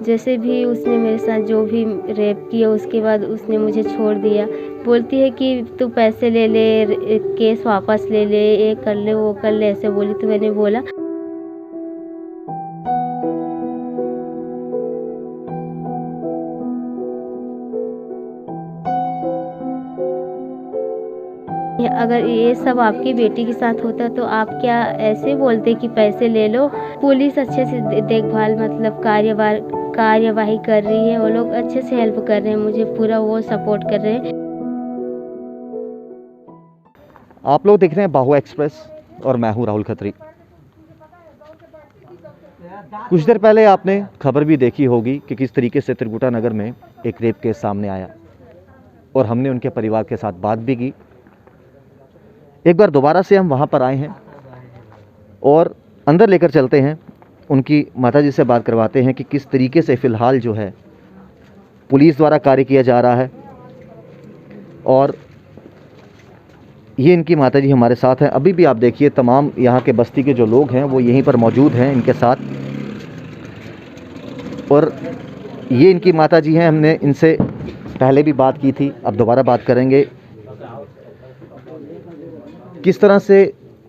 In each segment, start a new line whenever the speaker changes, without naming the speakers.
जैसे भी उसने मेरे साथ जो भी रेप किया उसके बाद उसने मुझे छोड़ दिया। बोलती है कि तू पैसे ले ले, केस वापस ले ले, ये कर ले वो कर ले, ऐसे बोली। तो मैंने बोला अगर ये सब आपकी बेटी के साथ होता तो आप क्या ऐसे बोलते कि पैसे ले लो। पुलिस अच्छे से देखभाल मतलब कार्यवाही कर रही है, वो लोग अच्छे से हेल्प कर रहे हैं, मुझे पूरा वो सपोर्ट कर रहे हैं।
आप लोग देख रहे हैं बाहुआ एक्सप्रेस और मैं हूं राहुल खत्री। कुछ देर पहले आपने खबर भी देखी होगी कि किस तरीके से त्रिकुटा नगर में एक रेप केस सामने आया और हमने उनके परिवार के साथ बात भी की। एक बार दोबारा से हम वहाँ पर आए हैं और अंदर लेकर चलते हैं, उनकी माताजी से बात करवाते हैं कि किस तरीके से फ़िलहाल जो है पुलिस द्वारा कार्य किया जा रहा है। और ये इनकी माताजी हमारे साथ हैं। अभी भी आप देखिए तमाम यहाँ के बस्ती के जो लोग हैं वो यहीं पर मौजूद हैं इनके साथ। और ये इनकी माताजी हैं, हमने इनसे पहले भी बात की थी, अब दोबारा बात करेंगे। किस तरह से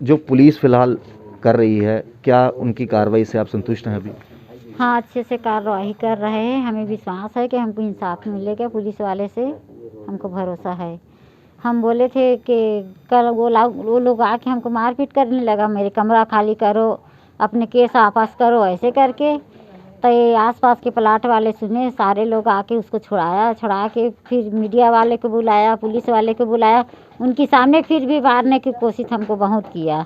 जो पुलिस फ़िलहाल कर रही है, क्या उनकी कार्रवाई से आप संतुष्ट हैं अभी?
हाँ, अच्छे से कार्रवाई कर रहे हैं। हमें विश्वास है कि हमको इंसाफ मिलेगा। पुलिस वाले से हमको भरोसा है। हम बोले थे कि कल वो लोग आके हमको मारपीट करने लगा, मेरे कमरा खाली करो, अपने केस वापस करो, ऐसे करके। तो ये आसपास के प्लाट वाले सुने, सारे लोग आके उसको छुड़ा के फिर मीडिया वाले को बुलाया, पुलिस वाले को बुलाया। उनके सामने फिर भी मारने की कोशिश हमको बहुत किया,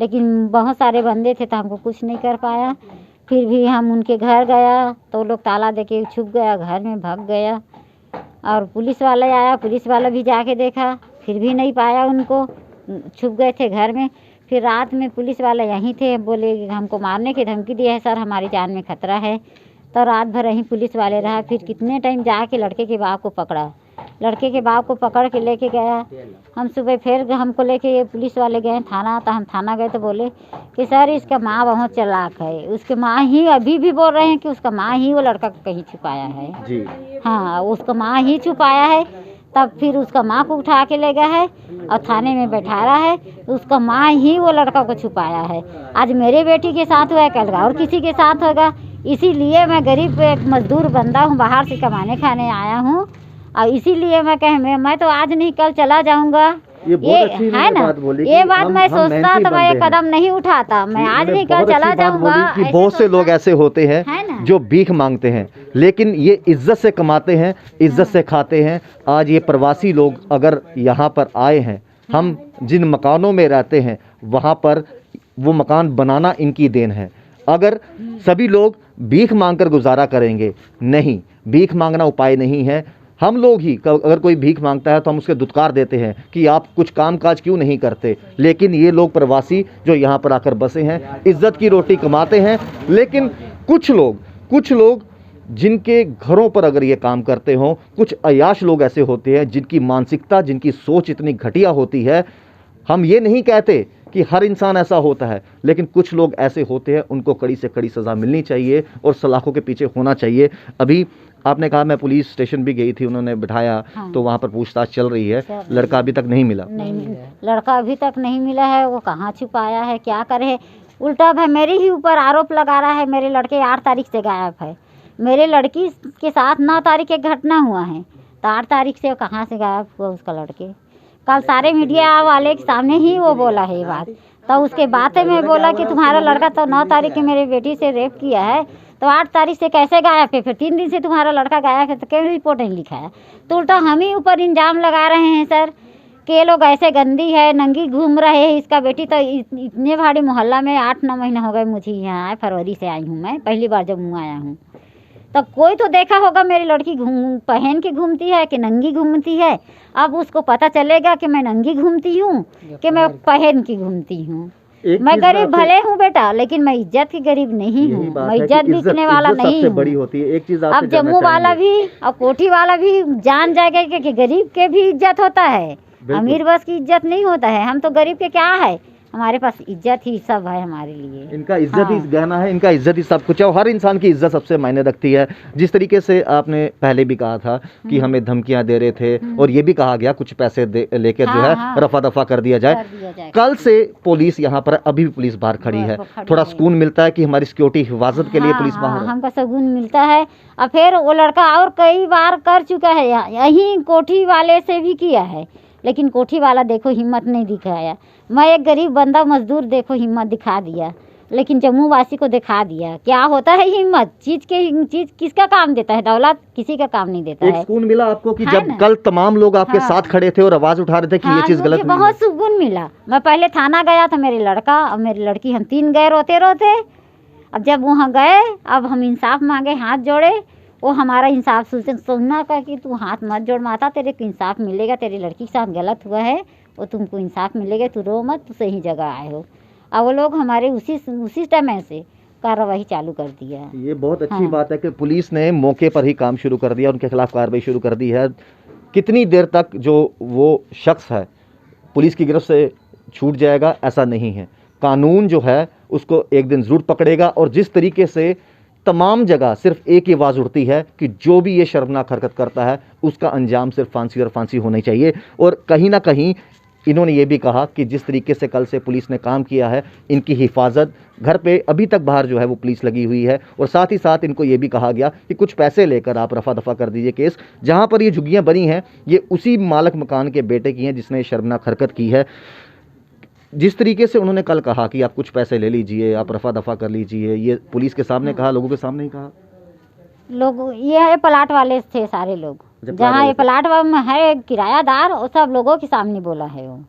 लेकिन बहुत सारे बंदे थे तो हमको कुछ नहीं कर पाया। फिर भी हम उनके घर गया तो लोग ताला देके छुप गया, घर में भाग गया। और पुलिस वाला आया, पुलिस वाला भी जाके देखा, फिर भी नहीं पाया उनको, छुप गए थे घर में। फिर रात में पुलिस वाला यहीं थे, बोले हमको मारने की धमकी दी है सर, हमारी जान में खतरा है। तो रात भर यहीं पुलिस वाले रहा। फिर कितने टाइम जाके लड़के के बाप को पकड़ा, लड़के के बाप को पकड़ के लेके गया। हम सुबह फिर हमको लेके ये पुलिस वाले गए थाना। तो हम थाना गए तो बोले कि सर इसका माँ बहुत चालाक है। उसके माँ ही अभी भी बोल रहे हैं कि उसका माँ ही वो लड़का को कहीं छुपाया है जी। हाँ, उसका माँ ही छुपाया है। तब फिर उसका माँ को उठा के ले गया है और थाने में बैठा रहा है। उसका माँ ही वो लड़का को छुपाया है। आज मेरे बेटी के साथ हुआ है, कल और किसी के साथ होगा। इसीलिए मैं गरीब एक मजदूर बंदा हूँ, बाहर से कमाने खाने आया हूँ। और इसीलिए मैं तो आज नहीं कल चला जाऊंगा। ये है ना, ये बात मैं सोचता तो मैं ये कदम नहीं उठाता। मैं आज नहीं कल चला जाऊंगा।
बहुत से लोग ऐसे होते हैं जो भीख मांगते हैं, लेकिन ये इज्जत से कमाते हैं, इज्जत से खाते हैं। आज ये प्रवासी लोग अगर यहाँ पर आए हैं, हम जिन मकानों में रहते हैं वहाँ पर वो मकान बनाना इनकी देन है। अगर सभी लोग भीख मांगकर गुजारा करेंगे, नहीं, भीख मांगना उपाय नहीं है। हम लोग ही अगर कोई भीख मांगता है तो हम उसके दुत्कार देते हैं कि आप कुछ काम काज क्यों नहीं करते। लेकिन ये लोग प्रवासी जो यहाँ पर आकर बसे हैं, इज्जत की रोटी कमाते हैं। लेकिन कुछ लोग जिनके घरों पर अगर ये काम करते हों, कुछ अयाश लोग ऐसे होते हैं जिनकी मानसिकता, जिनकी सोच इतनी घटिया होती है। हम ये नहीं कहते कि हर इंसान ऐसा होता है, लेकिन कुछ लोग ऐसे होते हैं, उनको कड़ी से कड़ी सज़ा मिलनी चाहिए और सलाखों के पीछे होना चाहिए। अभी आपने कहा मैं पुलिस स्टेशन भी गई थी, उन्होंने बिठाया। हाँ। तो वहाँ पर पूछताछ चल रही है, लड़का अभी तक नहीं मिला।
नहीं, लड़का अभी तक नहीं मिला है। वो कहाँ छुपाया है, क्या करे। उल्टा भाई मेरे ही ऊपर आरोप लगा रहा है। मेरे लड़के 8 तारीख से गायब है। मेरे लड़की के साथ 9 तारीख एक घटना हुआ है, तो 8 तारीख से कहाँ से गायब हुआ उसका लड़के। कल सारे मीडिया वाले के सामने ही वो बोला है ये बात। तो उसके बाद में बोला कि तुम्हारा लड़का तो 9 तारीख के मेरे बेटी से रेप किया है, तो 8 तारीख से कैसे गायब है। फिर 3 दिन से तुम्हारा लड़का गायब है, तो क्यों रिपोर्ट नहीं लिखा है। तो उल्टा हम ही ऊपर इल्जाम लगा रहे हैं सर कि ये लोग ऐसे गंदी है, नंगी घूम रहे हैं। इसका बेटी तो इतने भारी मोहल्ला में 8-9 महीने हो गए मुझे यहाँ आए, फरवरी से आई हूँ मैं, पहली बार जब मुँह आया हूँ। तो कोई तो देखा होगा मेरी लड़की पहन के घूमती है कि नंगी घूमती है। अब उसको पता चलेगा कि मैं नंगी घूमती हूँ कि मैं पहन के घूमती हूँ। मैं गरीब भले हूँ बेटा, लेकिन मैं इज्जत की गरीब नहीं हूँ। मैं इज्जत बिकने वाला नहीं हूँ।
बड़ी होती है एक चीज।
अब जम्मू वाला भी और कोठी वाला भी जान जाएगा कि गरीब के भी इज्जत होता है, अमीर बस की इज्जत नहीं होता है। हम तो गरीब के क्या है, हमारे पास इज्जत ही सब है हमारे लिए।
इनका इज्जत ही गहना है, इनका इज्जत ही सब कुछ है और हर इंसान की इज्जत सबसे मायने रखती है। जिस तरीके से आपने पहले भी कहा था कि हमें धमकियां दे रहे थे और ये भी कहा गया कुछ पैसे लेकर जो है रफा दफा कर दिया जाए। कल से पुलिस यहाँ पर, अभी भी पुलिस बाहर खड़ी है, थोड़ा सुकून मिलता है कि हमारी सिक्योरिटी हिफाजत के लिए पुलिस बाहर है।
हमको सुकून मिलता है। और फिर वो लड़का और कई बार कर चुका है, यही कोठी वाले से भी किया है, लेकिन कोठी वाला देखो हिम्मत नहीं दिखाया। मैं एक गरीब बंदा मजदूर देखो हिम्मत दिखा दिया, लेकिन जम्मू वासी को दिखा दिया क्या होता है हिम्मत। चीज किसका काम देता है, दौलत किसी का काम नहीं देता है।
सुकून मिला आपको कि जब कल तमाम लोग आपके साथ खड़े थे और आवाज उठा रहे थे कि ये चीज गलत है?
बहुत सुकून मिला। मैं पहले थाना गया था, मेरे लड़का और मेरी लड़की, हम 3 गए रोते। अब जब वहाँ गए, अब हम इंसाफ मांगे, हाथ जोड़े, वो हमारा इंसाफ सुनना का कि तू हाथ मत जोड़ माता, तेरे को इंसाफ मिलेगा, तेरी लड़की के साथ गलत हुआ है, वो तुमको इंसाफ मिलेगा, तू रो मत, तू सही जगह आए हो। और वो लोग हमारे उसी समय से कार्रवाई चालू कर दिया।
ये बहुत अच्छी बात है कि पुलिस ने मौके पर ही काम शुरू कर दिया, उनके खिलाफ कार्रवाई शुरू कर दी है। कितनी देर तक जो वो शख्स है पुलिस की गिरफ्त से छूट जाएगा ऐसा नहीं है। कानून जो है उसको एक दिन ज़रूर पकड़ेगा और जिस तरीके से तमाम जगह सिर्फ एक ही आवाज़ उठती है कि जो भी ये शर्मनाक हरकत करता है उसका अंजाम सिर्फ फांसी और फांसी होनी चाहिए। और कहीं ना कहीं इन्होंने ये भी कहा कि जिस तरीके से कल से पुलिस ने काम किया है, इनकी हिफाजत घर पे अभी तक बाहर जो है वो पुलिस लगी हुई है और साथ ही साथ इनको ये भी कहा गया कि कुछ पैसे लेकर आप रफा दफा कर दीजिए केस। जहाँ पर ये झुग्गियाँ बनी हैं ये उसी मालिक मकान के बेटे की हैं जिसने शर्मनाक हरकत की है। जिस तरीके से उन्होंने कल कहा कि आप कुछ पैसे ले लीजिए, आप रफा दफा कर लीजिए, ये पुलिस के सामने कहा, लोगों के सामने ही कहा।
लोग ये है प्लाट वाले थे सारे लोग, जहाँ ये प्लाट में है किरायादार, वो सब लोगों के सामने बोला है वो।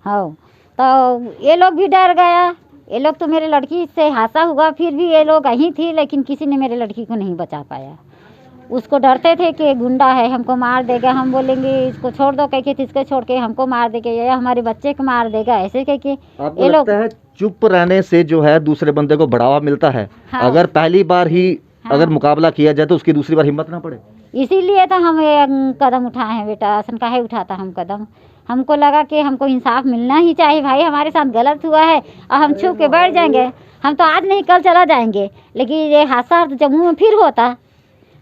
हाँ, तो ये लोग भी डर गया। ये लोग तो मेरे लड़की से हादसा हुआ फिर भी ये लोग यहीं थी, लेकिन किसी ने मेरे लड़की को नहीं बचा पाया। उसको डरते थे कि गुंडा है, हमको मार देगा, हम बोलेंगे इसको छोड़ दो कह के, इसको छोड़ के हमको मार देगा या हमारे बच्चे को मार देगा, ऐसे कह के
ये लोग है। चुप रहने से जो है दूसरे बंदे को बढ़ावा मिलता है। हाँ। अगर पहली बार ही अगर मुकाबला किया जाए तो उसकी दूसरी बार हिम्मत ना पड़े।
इसीलिए तो हम ये कदम उठाए हैं बेटा। ऐसा काहे उठाता हम कदम, हमको लगा कि हमको इंसाफ मिलना ही चाहिए भाई, हमारे साथ गलत हुआ है और हम छुप के बैठ जाएंगे। हम तो आज नहीं कल चला जाएंगे, लेकिन ये हादसा जम्मू में फिर होता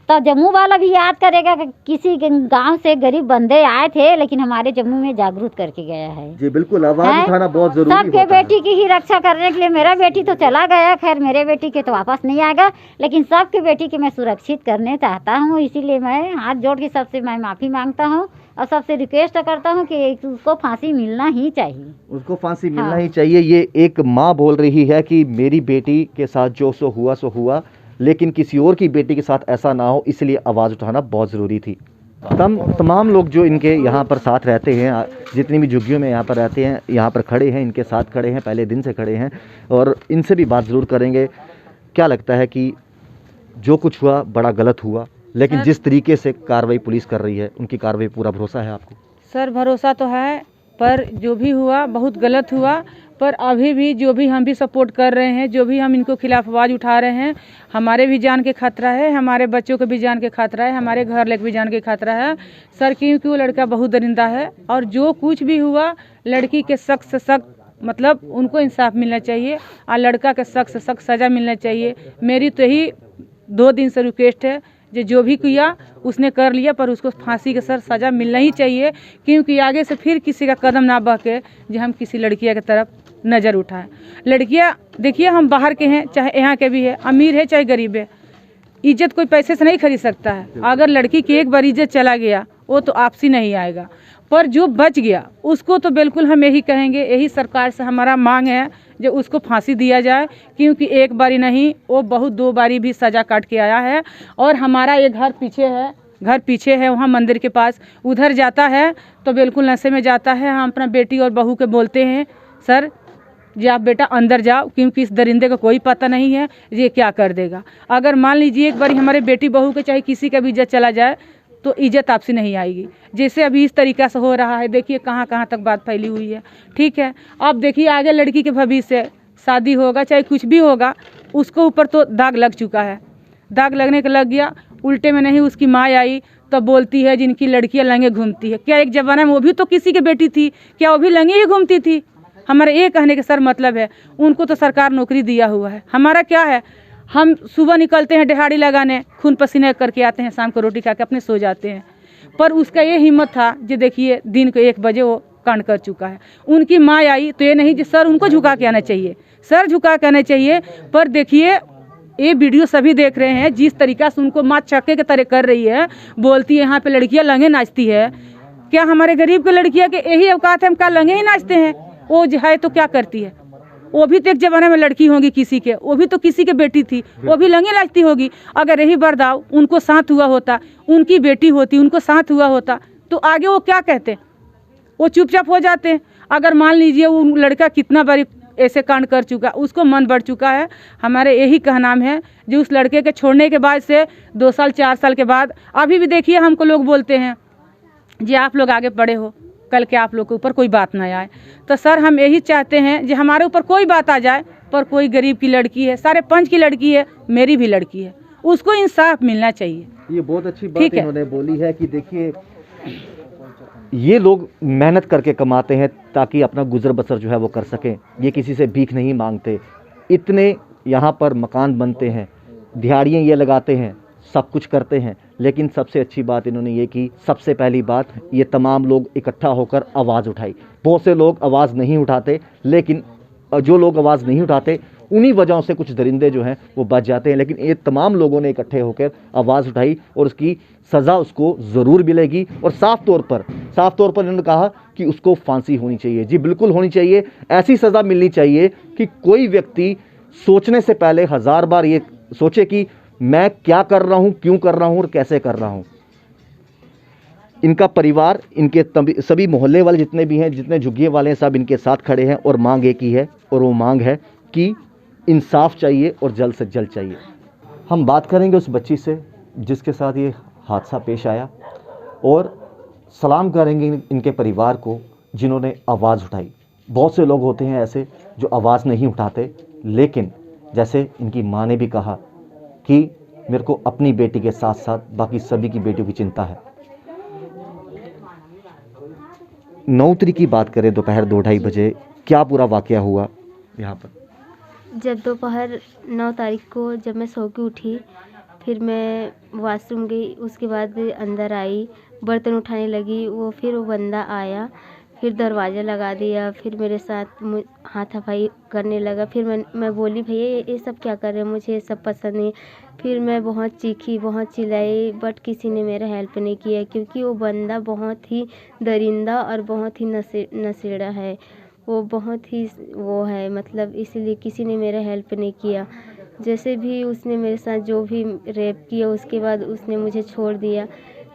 तो जम्मू वाला भी याद करेगा कि किसी गांव से गरीब बंदे आए थे, लेकिन हमारे जम्मू में जागरूक करके गया है।
जी बिल्कुल, आवाज उठाना बहुत जरूरी है।
सबके बेटी की ही रक्षा करने के लिए। मेरा बेटी तो चला गया, खैर मेरे बेटी के तो वापस नहीं आएगा, लेकिन सबके बेटी के मैं सुरक्षित करने चाहता हूँ। इसीलिए मैं हाथ जोड़ के सबसे मैं माफ़ी मांगता हूँ और सबसे रिक्वेस्ट करता हूँ कि उसको फांसी मिलना ही चाहिए, उसको
फांसी मिलना ही चाहिए। ये एक माँ बोल रही है कि मेरी बेटी के साथ जो सो हुआ, लेकिन किसी और की बेटी के साथ ऐसा ना हो, इसलिए आवाज़ उठाना बहुत ज़रूरी थी। तमाम लोग जो इनके यहाँ पर साथ रहते हैं, जितनी भी झुग्गियों में यहाँ पर रहते हैं, यहाँ पर खड़े हैं, इनके साथ खड़े हैं, पहले दिन से खड़े हैं और इनसे भी बात ज़रूर करेंगे। क्या लगता है कि जो कुछ हुआ बड़ा गलत हुआ, लेकिन जिस तरीके से कार्रवाई पुलिस कर रही है उनकी कार्रवाई पूरा भरोसा है आपको?
सर भरोसा तो है, पर जो भी हुआ बहुत गलत हुआ। पर अभी भी जो भी हम भी सपोर्ट कर रहे हैं, जो भी हम इनको खिलाफ आवाज़ उठा रहे हैं, हमारे भी जान के खतरा है, हमारे बच्चों को भी जान के खतरा है, हमारे घर लेके भी जान के खतरा है सर, क्योंकि वो लड़का बहुत दरिंदा है। और जो कुछ भी हुआ लड़की के सख्त से सख्त मतलब उनको इंसाफ मिलना चाहिए और लड़का के सख्त से सख्त सज़ा मिलना चाहिए। मेरी तो यही 2 दिन से रिक्वेस्ट है, जो भी किया उसने कर लिया, पर उसको फांसी के सर सज़ा मिलना ही चाहिए, क्योंकि आगे से फिर किसी का कदम ना बहके जो हम किसी लड़किया की तरफ नज़र उठाएं। लड़कियां देखिए, हम बाहर के हैं चाहे यहाँ के भी है, अमीर है चाहे गरीब है, इज्जत कोई पैसे से नहीं खरीद सकता है। अगर लड़की की एक बार इज्जत चला गया वो तो आपसी नहीं आएगा, पर जो बच गया उसको तो बिल्कुल हम यही कहेंगे, यही सरकार से हमारा मांग है जो उसको फांसी दिया जाए, क्योंकि एक बारी नहीं वो बहुत 2 बारी भी सज़ा काट के आया है। और हमारा ये घर पीछे है वहाँ मंदिर के पास, उधर जाता है तो बिल्कुल नशे में जाता है। हम अपना बेटी और बहू के बोलते हैं सर जी आप बेटा अंदर जाओ, क्योंकि इस दरिंदे को कोई पता नहीं है ये क्या कर देगा। अगर मान लीजिए एक बार हमारे बेटी बहू के चाहे किसी का भी इज्जत चला जाए तो इज्जत आपसी नहीं आएगी। जैसे अभी इस तरीक़ा से हो रहा है, देखिए कहाँ कहाँ तक बात फैली हुई है। ठीक है, अब देखिए आगे लड़की के भविष्य, शादी होगा चाहे कुछ भी होगा, उसको ऊपर तो दाग लग चुका है। दाग लगने का लग गया, उल्टे में नहीं उसकी माँ आई तो बोलती है जिनकी लड़कियाँ लंगे घूमती है। क्या एक ज़माना में वो भी तो किसी की बेटी थी, क्या वो भी लंगे ही घूमती थी? हमारे ये कहने के सर मतलब है, उनको तो सरकार नौकरी दिया हुआ है, हमारा क्या है। हम सुबह निकलते हैं दिहाड़ी लगाने, खून पसीने करके आते हैं, शाम को रोटी खा के अपने सो जाते हैं। पर उसका ये हिम्मत था जो देखिए दिन को 1 बजे वो कांड कर चुका है। उनकी माँ आई तो ये नहीं कि सर उनको झुका के आना चाहिए, सर झुका के आना चाहिए। पर देखिए ये वीडियो सभी देख रहे हैं, जिस तरीका से उनको माँ छक्के के तरह कर रही है, बोलती है यहाँ पे लड़कियाँ लंगे नाचती है। क्या हमारे गरीब के लड़कियाँ के यही औकात है, हम क्या लंगे ही नाचते हैं? वो जो है तो क्या करती है, वो भी तो एक जमाने में लड़की होगी किसी के, वो भी तो किसी के बेटी थी, वो भी लंगे नाचती होगी। अगर यही बर्दाव उनको साथ हुआ होता, उनकी बेटी होती, उनको साथ हुआ होता, तो आगे वो क्या कहते? वो चुपचाप हो जाते हैं। अगर मान लीजिए वो लड़का कितना बारी ऐसे कांड कर चुका, उसको मन बढ़ चुका है। हमारे यही कहना है जो उस लड़के के छोड़ने के बाद से 2 साल 4 साल के बाद अभी भी देखिए हमको लोग बोलते हैं जी आप लोग आगे बढ़े हो, कल के आप लोग के ऊपर कोई बात ना आए। तो सर हम यही चाहते हैं कि हमारे ऊपर कोई बात आ जाए, पर कोई गरीब की लड़की है, सारे पंच की लड़की है, मेरी भी लड़की है, उसको इंसाफ मिलना चाहिए।
ये बहुत अच्छी बात इन्होंने बोली है कि देखिए ये लोग मेहनत करके कमाते हैं ताकि अपना गुजर बसर जो है वो कर सकें। ये किसी से भीख नहीं मांगते। इतने यहाँ पर मकान बनते हैं, दिहाड़ियाँ ये लगाते हैं, सब कुछ करते हैं। लेकिन सबसे अच्छी बात इन्होंने ये की, सबसे पहली बात ये तमाम लोग इकट्ठा होकर आवाज़ उठाई। बहुत से लोग आवाज़ नहीं उठाते, लेकिन जो लोग आवाज़ नहीं उठाते उन्हीं वजहों से कुछ दरिंदे जो हैं वो बच जाते हैं। लेकिन ये तमाम लोगों ने इकट्ठे होकर आवाज़ उठाई और उसकी सज़ा उसको ज़रूर मिलेगी। और साफ़ तौर पर इन्होंने कहा कि उसको फांसी होनी चाहिए। जी बिल्कुल होनी चाहिए, ऐसी सज़ा मिलनी चाहिए कि कोई व्यक्ति सोचने से पहले 1000 बार ये सोचे कि मैं क्या कर रहा हूँ, क्यों कर रहा हूँ और कैसे कर रहा हूँ। इनका परिवार, इनके सभी मोहल्ले वाले जितने भी हैं, जितने झुग्गियों वाले हैं, सब इनके साथ खड़े हैं और मांग एक ही है, और वो मांग है कि इंसाफ चाहिए और जल्द से जल्द चाहिए। हम बात करेंगे उस बच्ची से जिसके साथ ये हादसा पेश आया, और सलाम करेंगे इनके परिवार को जिन्होंने आवाज़ उठाई। बहुत से लोग होते हैं ऐसे जो आवाज़ नहीं उठाते, लेकिन जैसे इनकी माँ ने भी कहा कि मेरे को अपनी बेटी के साथ साथ बाकी सभी की बेटियों की चिंता है। 9 तारीख की बात करें, दोपहर 2-2:30 बजे क्या पूरा वाकया हुआ यहाँ पर?
जब दोपहर 9 तारीख को जब मैं सो के उठी, फिर मैं वॉशरूम गई, उसके बाद अंदर आई, बर्तन उठाने लगी। फिर वो बंदा आया, फिर दरवाज़ा लगा दिया, फिर मेरे साथ हाथापाई करने लगा। फिर मैं बोली भैया ये सब क्या कर रहे हैं, मुझे ये सब पसंद नहीं। फिर मैं बहुत चीखी, बहुत चिल्लाई, बट किसी ने मेरा हेल्प नहीं किया, क्योंकि वो बंदा बहुत ही दरिंदा और बहुत ही नशेड़ा है। वो बहुत ही वो है, मतलब इसीलिए किसी ने मेरा हेल्प नहीं किया। जैसे भी उसने मेरे साथ जो भी रेप किया, उसके बाद उसने मुझे छोड़ दिया।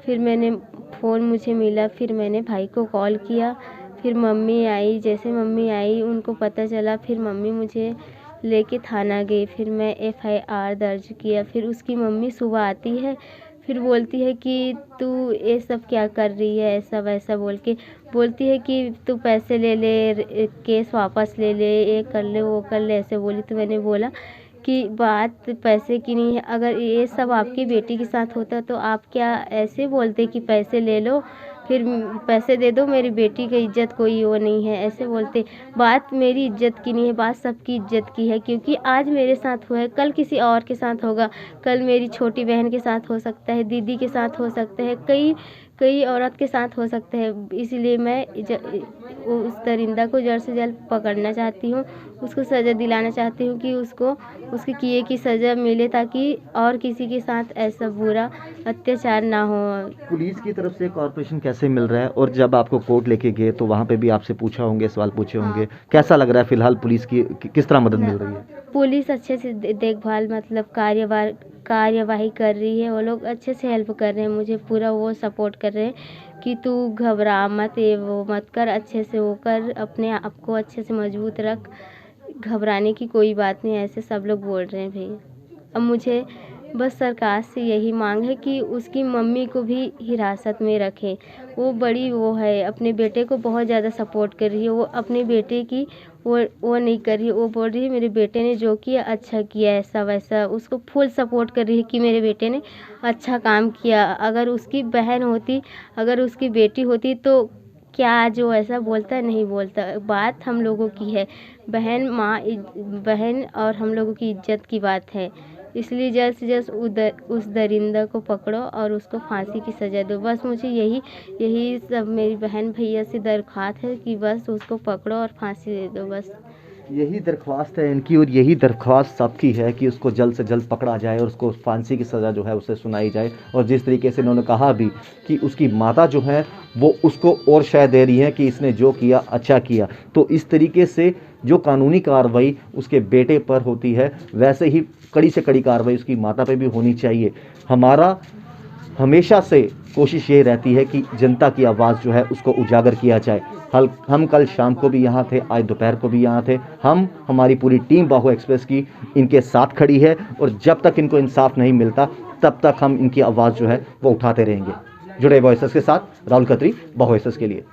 फिर मैंने फ़ोन मुझे मिला, फिर मैंने भाई को कॉल किया, फिर मम्मी आई। जैसे मम्मी आई उनको पता चला, फिर मम्मी मुझे लेके थाना गई। फिर मैं FIR दर्ज किया। फिर उसकी मम्मी सुबह आती है, फिर बोलती है कि तू ये सब क्या कर रही है, ऐसा वैसा बोल के बोलती है कि तू पैसे ले ले, केस वापस ले ले, ये कर ले, वो कर ले, ऐसे बोली। तो मैंने बोला कि बात पैसे की नहीं है, अगर ये सब आपकी बेटी के साथ होता तो आप क्या ऐसे बोलते कि पैसे ले लो, फिर पैसे दे दो, मेरी बेटी की इज्जत कोई वो नहीं है, ऐसे बोलते। बात मेरी इज्जत की नहीं है, बात सबकी इज्जत की है, क्योंकि आज मेरे साथ हुआ है, कल किसी और के साथ होगा, कल मेरी छोटी बहन के साथ हो सकता है, दीदी के साथ हो सकता है, कई औरत के साथ हो सकता है। इसलिए मैं उस दरिंदा को जल्द से जल्द पकड़ना चाहती हूँ, उसको सज़ा दिलाना चाहती हूँ कि उसको उसके किए की सज़ा मिले, ताकि और किसी के साथ ऐसा बुरा अत्याचार ना हो।
पुलिस की तरफ से कॉर्पोरेशन कैसे मिल रहा है? और जब आपको कोर्ट लेके गए तो वहाँ पे भी आपसे पूछा होंगे, सवाल पूछे होंगे,
हाँ।
कैसा लग रहा है फिलहाल पुलिस की किस तरह मदद मिल रही है?
पुलिस अच्छे से देखभाल, मतलब कार्यवाही कर रही है। वो लोग अच्छे से हेल्प कर रहे हैं, मुझे पूरा वो सपोर्ट कर रहे हैं कि तू घबरा मत, ये वो मत कर, अच्छे से वो कर, अपने आप को अच्छे से मजबूत रख, घबराने की कोई बात नहीं, ऐसे सब लोग बोल रहे हैं भैया। अब मुझे बस सरकार से यही मांग है कि उसकी मम्मी को भी हिरासत में रखें। वो बड़ी वो है, अपने बेटे को बहुत ज़्यादा सपोर्ट कर रही है। वो अपने बेटे की वो नहीं कर रही, वो बोल रही है मेरे बेटे ने जो किया अच्छा किया, ऐसा वैसा, उसको फुल सपोर्ट कर रही है कि मेरे बेटे ने अच्छा काम किया। अगर उसकी बहन होती, अगर उसकी बेटी होती तो क्या जो ऐसा बोलता है नहीं बोलता, बात हम लोगों की है, बहन माँ बहन और हम लोगों की इज्जत की बात है। इसलिए जल्द से जल्द उस दरिंदा को पकड़ो और उसको फांसी की सज़ा दो। बस मुझे यही सब मेरी बहन भैया से दरख्वास्त है कि बस उसको पकड़ो और फांसी दे दो। बस
यही दरख्वास्त है इनकी और यही दरख्वास्त सबकी है कि उसको जल्द से जल्द पकड़ा जाए और उसको फांसी की सज़ा जो है उसे सुनाई जाए। और जिस तरीके से इन्होंने कहा भी कि उसकी माता जो है वो उसको और शय दे रही है कि इसने जो किया अच्छा किया, तो इस तरीके से जो कानूनी कार्रवाई उसके बेटे पर होती है वैसे ही कड़ी से कड़ी कार्रवाई उसकी माता पे भी होनी चाहिए। हमारा हमेशा से कोशिश ये रहती है कि जनता की आवाज़ जो है उसको उजागर किया जाए। हम कल शाम को भी यहाँ थे, आज दोपहर को भी यहाँ थे। हमारी पूरी टीम बाहो एक्सप्रेस की इनके साथ खड़ी है और जब तक इनको इंसाफ नहीं मिलता तब तक हम इनकी आवाज़ जो है वो उठाते रहेंगे। जुड़े बाहो एक्सप्रेस के साथ राहुल खत्री, बाहो एक्सप्रेस के लिए।